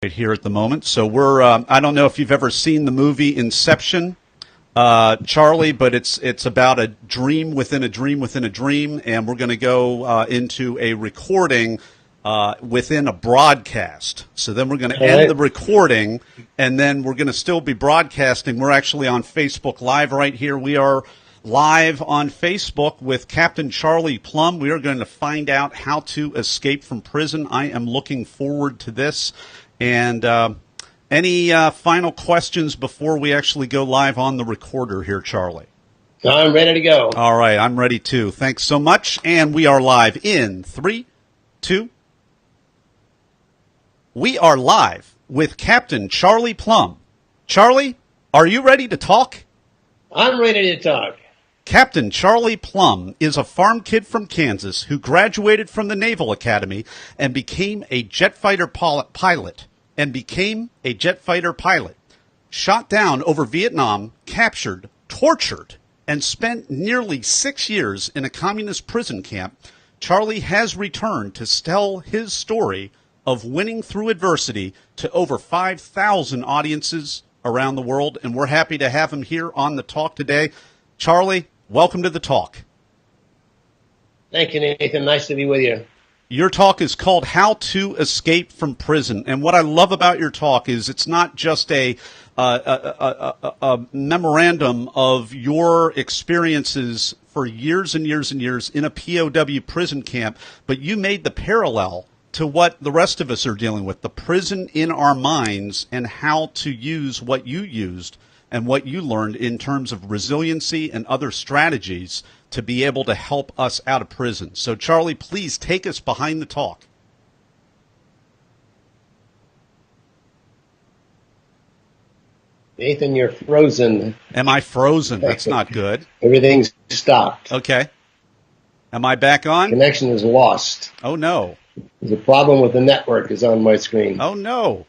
Right here at the moment. So we're I don't know if you've ever seen the movie Inception, Charlie, but it's about a dream within a dream within a dream, and we're going to go into a recording within a broadcast. So then we're going to end the recording, and then we're going to still be broadcasting. We're actually on Facebook Live right here. We are live on Facebook with Captain CharliePlumb. We are going to find out how to escape from prison. I am looking forward to this. And any final questions before we actually go live on the recorder here, Charlie? I'm ready to go. All right, I'm ready too. Thanks so much. And we are live in 3, 2. We are live with Captain CharliePlumb. Charlie, are you ready to talk? I'm ready to talk. Captain CharliePlumb is a farm kid from Kansas who graduated from the Naval Academy and became a jet fighter pilot. Shot down over Vietnam, captured, tortured, and spent nearly 6 years in a communist prison camp. Charlie has returned to tell his story of winning through adversity to over 5,000 audiences around the world, and we're happy to have him here on the talk today. Charlie, welcome to the talk. Thank you, Nathan. Nice to be with you. Your talk is called How to Escape from Prison. And what I love about your talk is it's not just a memorandum of your experiences for years and years and years in a POW prison camp, but you made the parallel to what the rest of us are dealing with, the prison in our minds, and how to use what you used and what you learned in terms of resiliency and other strategies to be able to help us out of prison. So, Charlie, please take us behind the talk. Nathan, you're frozen. Am I frozen? That's not good. Everything's stopped. Okay. Am I back on? Connection is lost. Oh, no. There's a problem with the network is on my screen. Oh, no.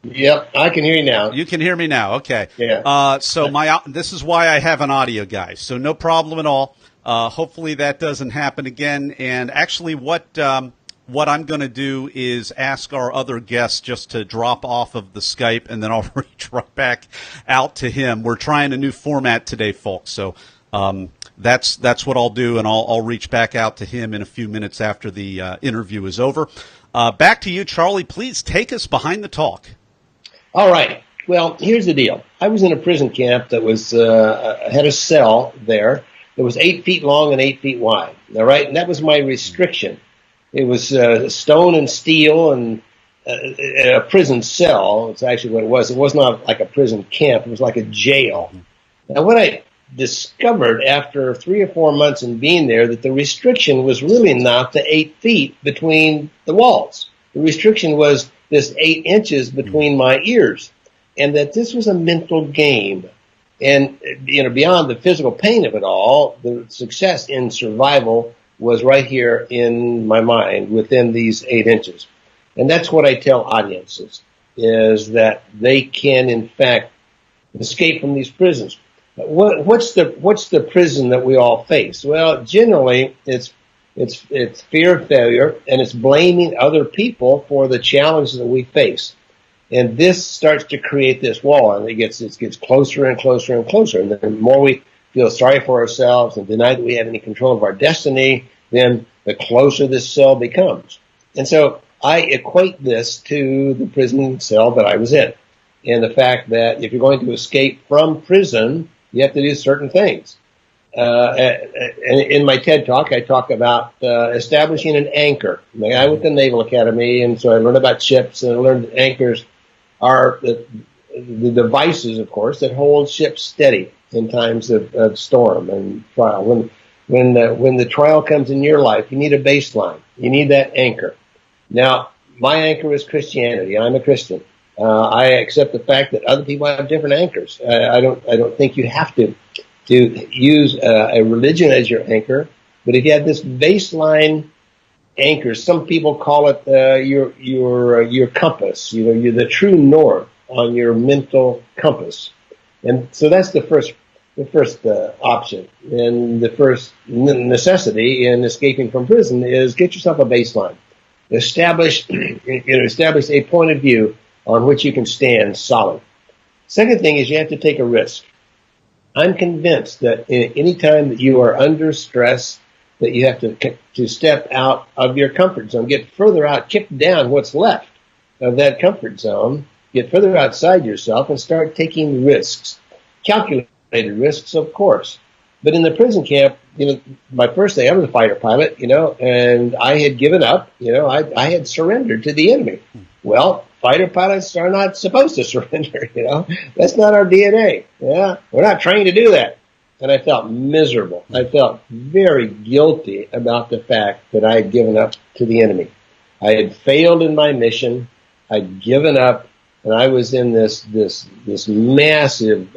Yep, I can hear you now. You can hear me now. Okay. Yeah. So this is why I have an audio guy. So no problem at all. Hopefully that doesn't happen again. And actually, what I'm going to do is ask our other guests just to drop off of the Skype, and then I'll reach right back out to him. We're trying a new format today, folks. So that's what I'll do, and I'll reach back out to him in a few minutes after the interview is over. Back to you, Charlie. Please take us behind the talk. All right. Well, here's the deal. I was in a prison camp that was had a cell there that was 8 feet long and 8 feet wide. All right, and that was my restriction. It was stone and steel and a prison cell. It's actually what it was. It was not like a prison camp. It was like a jail. Now, what I discovered after 3 or 4 months in being there, that the restriction was really not the 8 feet between the walls. The restriction was this 8 inches between my ears, and that this was a mental game. And, beyond the physical pain of it all, the success in survival was right here in my mind within these 8 inches. And that's what I tell audiences, is that they can, in fact, escape from these prisons. What's the prison that we all face? Well, generally, it's fear of failure, and it's blaming other people for the challenges that we face. And this starts to create this wall, and it gets closer and closer and closer. And the more we feel sorry for ourselves and deny that we have any control of our destiny, then the closer this cell becomes. And so I equate this to the prison cell that I was in, and the fact that if you're going to escape from prison, you have to do certain things. And in my TED Talk, I talk about establishing an anchor. I went to the Naval Academy, and so I learned about ships, and I learned that anchors are the devices, of course, that hold ships steady in times of storm and trial. When the trial comes in your life, you need a baseline. You need that anchor. Now, my anchor is Christianity. I'm a Christian. I accept the fact that other people have different anchors. I don't think you have to use a religion as your anchor, but if you have this baseline anchor, some people call it your compass. You're the true north on your mental compass, and so that's the first option, and the first necessity in escaping from prison is get yourself a baseline. Establish, establish a point of view on which you can stand solid. Second thing is you have to take a risk. I'm convinced that any time that you are under stress, that you have to step out of your comfort zone, get further out, kick down what's left of that comfort zone, get further outside yourself and start taking risks. Calculated risks, of course. But in the prison camp, my first day, I was a fighter pilot, and I had given up, I had surrendered to the enemy. Well, fighter pilots are not supposed to surrender, That's not our DNA. Yeah, we're not trained to do that. And I felt miserable. I felt very guilty about the fact that I had given up to the enemy. I had failed in my mission. I'd given up, and I was in this massive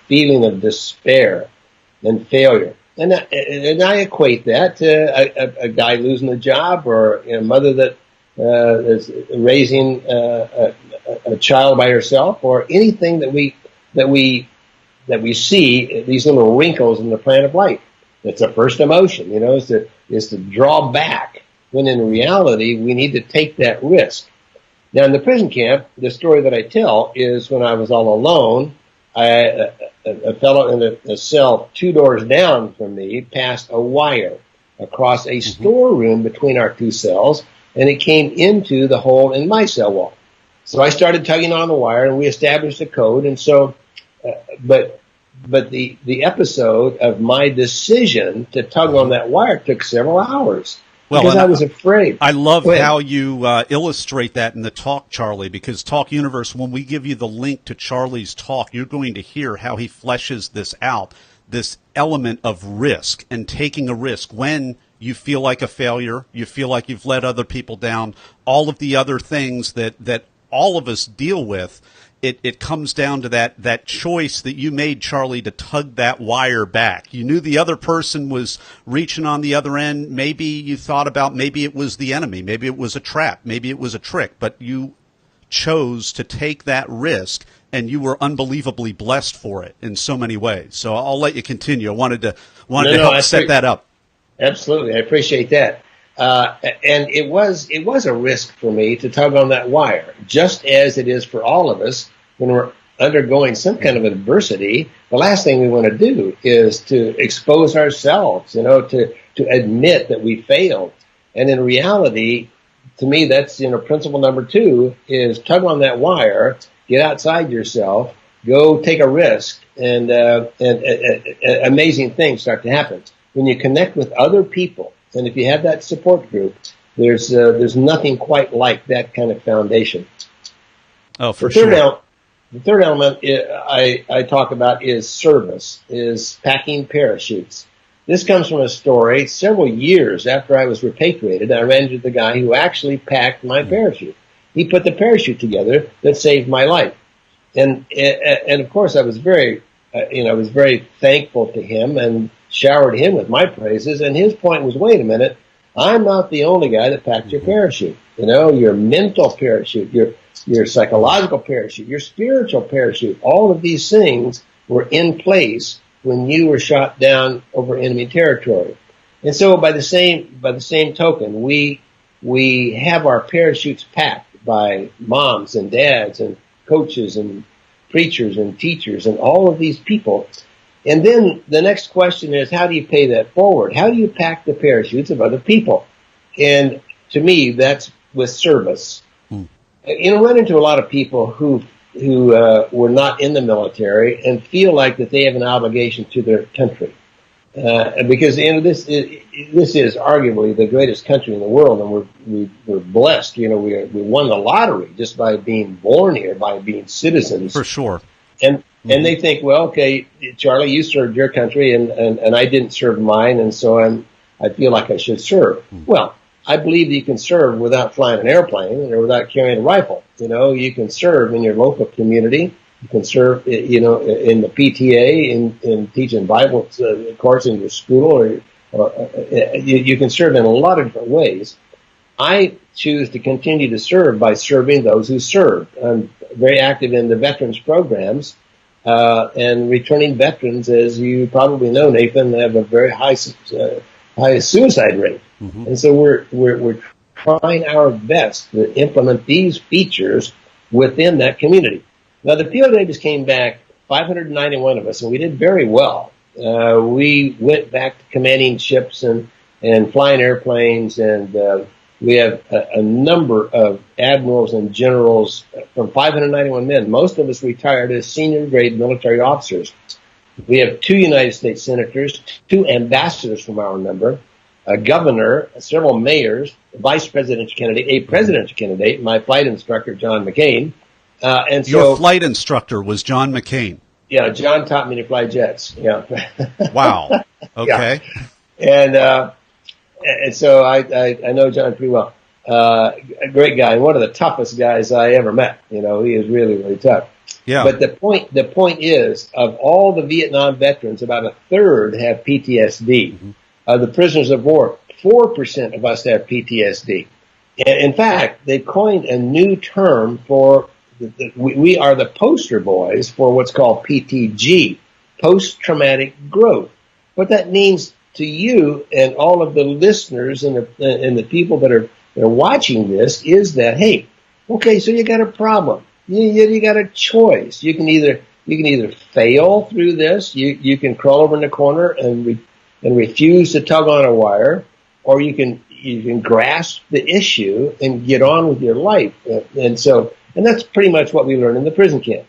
feeling of despair and failure. And I equate that to a guy losing a job, or a mother that is raising a child by herself, or anything that we see, these little wrinkles in the plan of life. It's a first emotion, is to draw back, when in reality we need to take that risk. Now in the prison camp, the story that I tell is when I was all alone, a fellow in a cell 2 doors down from me passed a wire across a storeroom between our two cells, and it came into the hole in my cell wall. So I started tugging on the wire, and we established a code. And so, but the episode of my decision to tug on that wire took several hours. Well, because I was afraid. I love how you illustrate that in the talk, Charlie, because Talk Universe, when we give you the link to Charlie's talk, you're going to hear how he fleshes this out, this element of risk and taking a risk when you feel like a failure, you feel like you've let other people down, all of the other things that all of us deal with. It comes down to that choice that you made, Charlie, to tug that wire back. You knew the other person was reaching on the other end. Maybe you thought about maybe it was the enemy. Maybe it was a trap. Maybe it was a trick. But you chose to take that risk, and you were unbelievably blessed for it in so many ways. So I'll let you continue. I wanted to help set that up. Absolutely. I appreciate that. And it was a risk for me to tug on that wire, just as it is for all of us when we're undergoing some kind of adversity. The last thing we want to do is to expose ourselves, to admit that we failed. And in reality, to me, that's, principle number 2 is tug on that wire, get outside yourself, go take a risk, and amazing things start to happen. When you connect with other people, and if you have that support group, there's nothing quite like that kind of foundation. Oh, for sure. The third element I talk about is service, is packing parachutes. This comes from a story several years after I was repatriated. I ran into the guy who actually packed my parachute. He put the parachute together that saved my life. And of course I was very thankful to him and showered him with my praises. And his point was, wait a minute, I'm not the only guy that packed your parachute. Your mental parachute, your psychological parachute, your spiritual parachute, all of these things were in place when you were shot down over enemy territory. And so by the same token, we have our parachutes packed by moms and dads and coaches and preachers and teachers and all of these people. And then the next question is, how do you pay that forward? How do you pack the parachutes of other people? And to me, that's with service. Run into a lot of people who were not in the military and feel like that they have an obligation to their country. Because this is arguably the greatest country in the world, and we're blessed. We won the lottery just by being born here, by being citizens. For sure. And they think, well, okay, Charlie, you served your country, and I didn't serve mine, and so I feel like I should serve. Well, I believe that you can serve without flying an airplane or without carrying a rifle. You can serve in your local community. You can serve, in the PTA, in teaching Bible course in your school, or you can serve in a lot of different ways. I choose to continue to serve by serving those who serve. I'm very active in the veterans programs, and returning veterans, as you probably know, Nathan, have a very high suicide rate. And so we're trying our best to implement these features within that community. Now, the field agents came back, 591 of us, and we did very well. We went back to commanding ships and flying airplanes, and we have a number of admirals and generals from 591 men. Most of us retired as senior grade military officers. We have 2 United States senators, 2 ambassadors from our number, a governor, several mayors, a vice presidential candidate, a presidential candidate, my flight instructor, John McCain. And so, your flight instructor was John McCain. Yeah, John taught me to fly jets. Yeah. Wow. Okay. Yeah. And so I know John pretty well. A great guy, one of the toughest guys I ever met. You know, he is really, really tough. Yeah. But the point is, of all the Vietnam veterans, about a third have PTSD. Mm-hmm. Of the prisoners of war, 4% of us have PTSD. And in fact, they coined a new term for, we are the poster boys for what's called PTG, post-traumatic growth. What that means to you and all of the listeners and the people that are watching this is that, hey, okay, so you got a problem. You got a choice. You can either fail through this, you can crawl over in the corner and refuse to tug on a wire, or you can grasp the issue and get on with your life. And that's pretty much what we learned in the prison camp,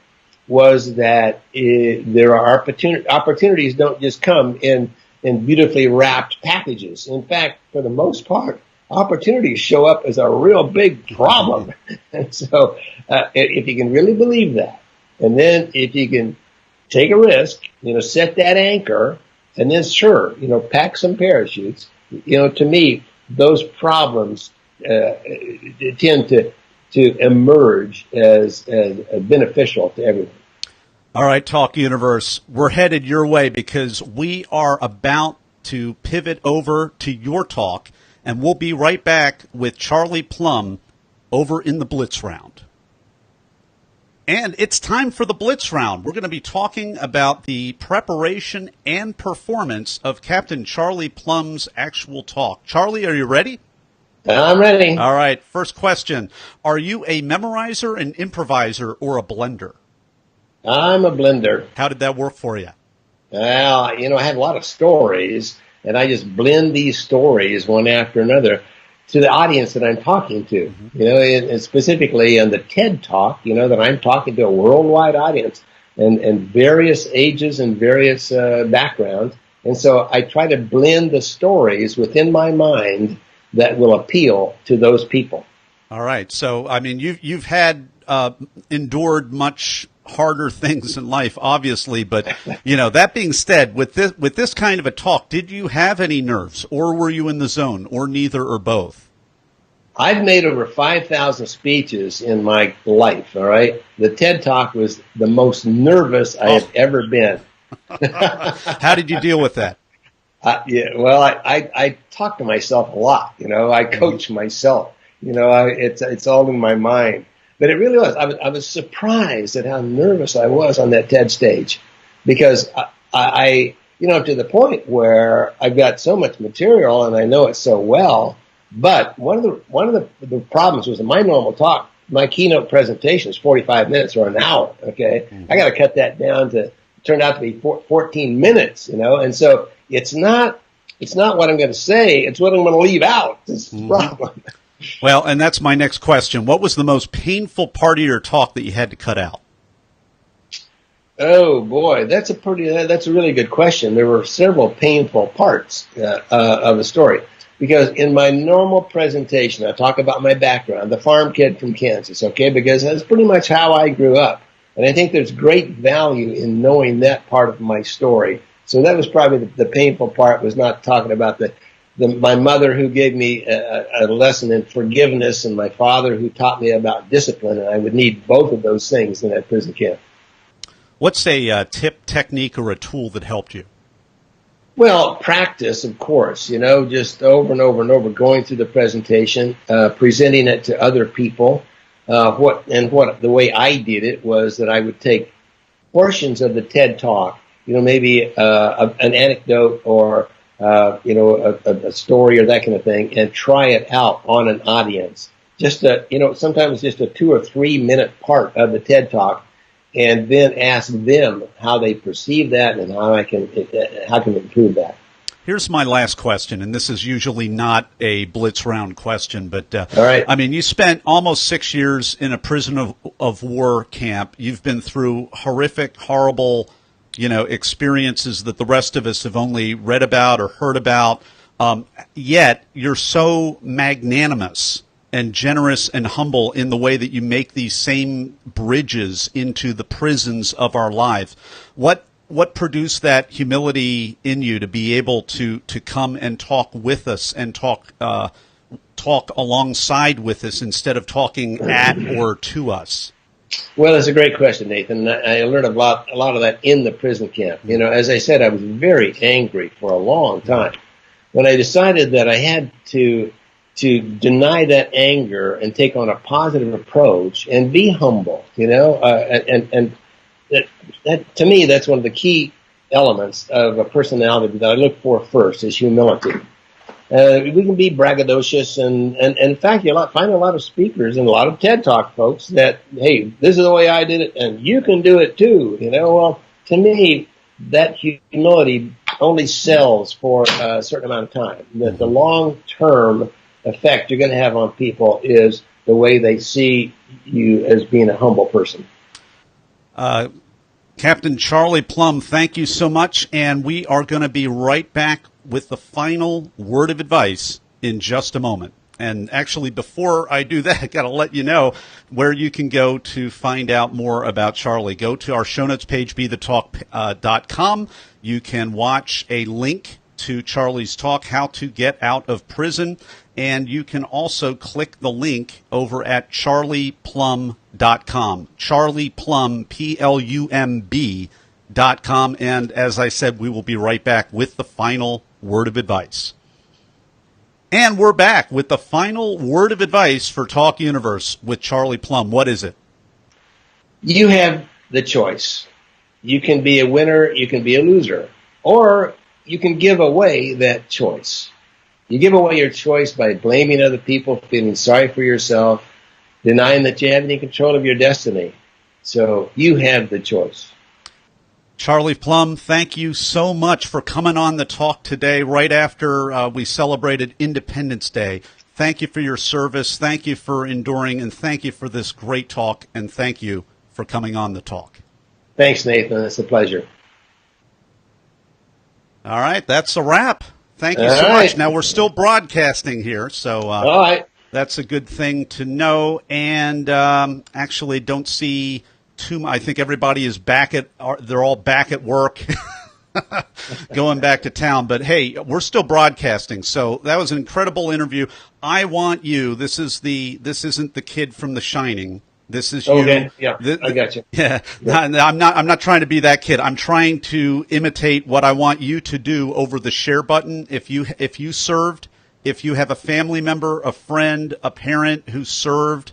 was that there are opportunities don't just come in beautifully wrapped packages. In fact, for the most part, opportunities show up as a real big problem. And so if you can really believe that, and then if you can take a risk, set that anchor, and then sure, pack some parachutes, to me, those problems tend to emerge as beneficial to everyone. All right, Talk Universe, we're headed your way because we are about to pivot over to your talk, and we'll be right back with CharliePlumb over in the Blitz Round. And it's time for the Blitz Round. We're going to be talking about the preparation and performance of Captain CharliePlumb's actual talk. Charlie, are you ready? I'm ready. All right, first question. Are you a memorizer, an improviser, or a blender? I'm a blender. How did that work for you? Well, I have a lot of stories, and I just blend these stories one after another to the audience that I'm talking to. Mm-hmm. And specifically on the TED Talk, that I'm talking to a worldwide audience and various ages and various backgrounds. And so I try to blend the stories within my mind that will appeal to those people. All right. So, I mean, you've had endured much harder things in life, obviously, but that being said, with this kind of a talk, did you have any nerves, or were you in the zone, or neither, or both? I've made over 5,000 speeches in my life. All right, the TED Talk was the most nervous I have ever been. How did you deal with that? I talk to myself a lot. I coach myself. It's all in my mind. But it really was. I was surprised at how nervous I was on that TED stage, because I to the point where I've got so much material and I know it so well. But one of the problems was in my normal talk, my keynote presentation is 45 minutes or an hour. Okay, I got to cut that down to turned out to be 14 minutes. And so it's not what I'm going to say; it's what I'm going to leave out. This is the problem. Well, and that's my next question. What was the most painful part of your talk that you had to cut out? Oh boy, that's a really good question. There were several painful parts of the story, because in my normal presentation, I talk about my background, the farm kid from Kansas, okay, because that's pretty much how I grew up. And I think there's great value in knowing that part of my story. So that was probably the painful part, was not talking about my mother who gave me a lesson in forgiveness, and my father who taught me about discipline, and I would need both of those things in that prison camp. What's a tip, technique, or a tool that helped you? Well, practice, of course, just over and over and over, going through the presentation, presenting it to other people. The way I did it was that I would take portions of the TED Talk, maybe an anecdote or a story or that kind of thing, and try it out on an audience. Just sometimes just a 2 or 3 minute part of the TED Talk, and then ask them how they perceive that and how can improve that. Here's my last question, and this is usually not a blitz round question, but all right. I mean, you spent almost 6 years in a prison of war camp. You've been through horrific, horrible, experiences that the rest of us have only read about or heard about. Yet you're so magnanimous and generous and humble in the way that you make these same bridges into the prisons of our lives. What produced that humility in you to be able to come and talk with us and talk alongside with us instead of talking at or to us? Well, that's a great question, Nathan. I learned a lot of that in the prison camp. As I said, I was very angry for a long time. When I decided that I had to deny that anger and take on a positive approach and be humble, and that to me, that's one of the key elements of a personality that I look for first is humility. We can be braggadocious, and in fact, you find a lot of speakers and a lot of TED Talk folks that, hey, this is the way I did it, and you can do it too. Well, to me, that humility only sells for a certain amount of time. The long-term effect you're going to have on people is the way they see you as being a humble person. Captain CharliePlumb, thank you so much, and we are going to be right back with the final word of advice in just a moment. And actually, before I do that, I got to let you know where you can go to find out more about Charlie. Go to our show notes page, BeTheTalk.com. You can watch a link to Charlie's talk, How to Get Out of Prison, and you can also click the link over at CharliePlumb.com. CharliePlumb, PLUMB.com. And as I said, we will be right back with the final word of advice. And we're back with the final word of advice for Talk Universe with CharliePlumb. What is it? You have the choice. You can be a winner, you can be a loser, or you can give away that choice. You give away your choice by blaming other people, feeling sorry for yourself, denying that you have any control of your destiny. So you have the choice. CharliePlumb, thank you so much for coming on the talk today right after we celebrated Independence Day. Thank you for your service. Thank you for enduring, and thank you for this great talk, and thank you for coming on the talk. Thanks, Nathan. It's a pleasure. All right, that's a wrap. Thank you so much. Now, we're still broadcasting here, so all right. That's a good thing to know. And actually, don't see too much. I think everybody is they're all back at work, going back to town. But, hey, we're still broadcasting. So that was an incredible interview. I want you. This isn't the kid from The Shining. This is you. Okay. Yeah, I got you. Yeah. I'm not trying to be that kid. I'm trying to imitate what I want you to do over the share button. If you served, if you have a family member, a friend, a parent who served,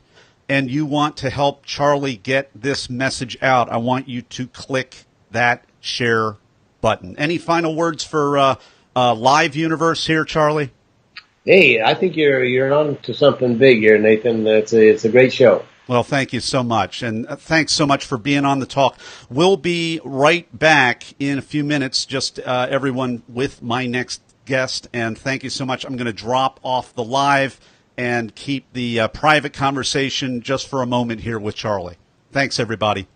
and you want to help Charlie get this message out, I want you to click that share button. Any final words for live universe here, Charlie? Hey, I think you're on to something big here, Nathan. It's a great show. Well, thank you so much. And thanks so much for being on the talk. We'll be right back in a few minutes, just everyone, with my next guest. And thank you so much. I'm going to drop off the live and keep the private conversation just for a moment here with Charlie. Thanks, everybody.